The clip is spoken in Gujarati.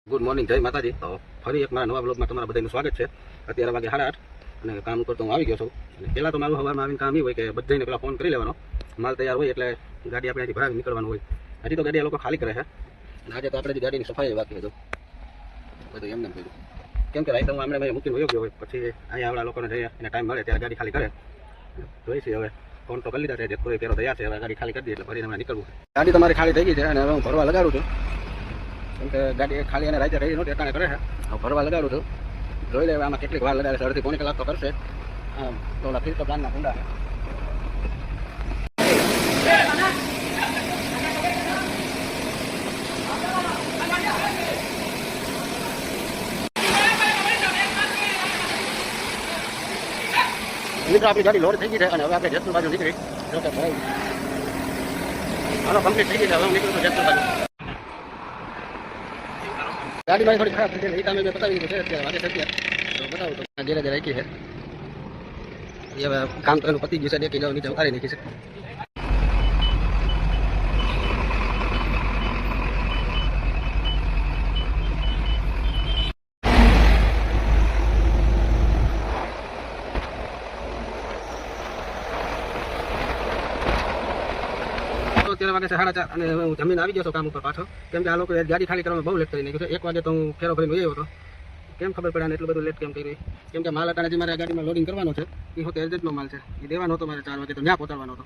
ગુડ મોર્નિંગ, જય માતાજી. તો ફરી એક મારા નવા બ્લોગમાં તમારા બધાનું સ્વાગત છે. અત્યારે વાગે 8:30 અને કામ કરતો હું આવી ગયો છું. અને પહેલાં તો મારું સવારમાં આવીને કામ એ હોય કે બધાને પહેલાં ફોન કરી લેવાનો, માલ તૈયાર હોય એટલે ગાડી આપણે અહીંથી ભરાવી નીકળવાનું હોય. હજી તો ગાડી આ લોકો ખાલી કરે છે અને આજે તો આપણે જે ગાડીની સફાઈ બાકી હતું બધું એમને કર્યું, કેમ કે રાઈટ હું હમણાં મૂકીને વયો ગયો હોય પછી અહીંયા આવડા લોકોને જઈએ અને ટાઈમ મળે ત્યારે ગાડી ખાલી કરે. જોઈશી હવે ફોન તો કરી લીધા છે, જેટલો પેલો તૈયાર છે, હવે ગાડી ખાલી કરી દઈએ એટલે ફરીને હમણાં નીકળવું. ગાડી તમારી ખાલી થઈ ગઈ છે અને હવે હું ભરવા લગાડું છું, કેમ કે ગાડી ખાલી અને રાતે રહી નહોતી એકાણે કરે છે. હું ભરવા લગાડું છું, જોઈ લે આમાં કેટલીક વાર લગાડે છે. અડધી પોણી કલાક તો કરશે. થોડા ફીર તો પ્લાનના કુંડા છે. મિત્રો આપણી ગાડી લોડ થઈ ગઈ છે અને હવે આપણે જેતપુર બાજુ નીકળી. જો કે ભરાઈ હાલો કમ્પ્લીટ થઈ ગઈ છે. હવે હું નીકળું છું જેતપુર બાજુ. ગાડી મારી થોડી ખરાબ થઈ ગઈ, એ કામે મેં બતાવી દીધું છે. અત્યારે વાગે છે તો બતાવું તો ધીરે ધીરે રાખી છે. એ હવે કામ તો એનું પતી ગયું છે. દેખી જાવ નીચે ઉતારી નાખી છે. અત્યારે વાગે છે 4:30 અને હવે હું જમીન આવી ગયો છું કામ ઉપર પાછો, કેમ કે આ લોકો ગાડી ખાલી કરવામાં બહુ લેટ કરી નાખ્યું છે. 1 વાગે તો હું ફેરો ભરીને વયો હતો. કેમ ખબર પડે ને એટલું બધું લેટ કેમ કરી? કેમ કે માલ અટાણે જે મારે ગાડીમાં લોડિંગ કરવાનો છે એ હોતે એજન્ટનો માલ છે, એ દેવાનો હતો મારે 4 વાગે, તો ત્યાં પહોંચાડવાનો હતો.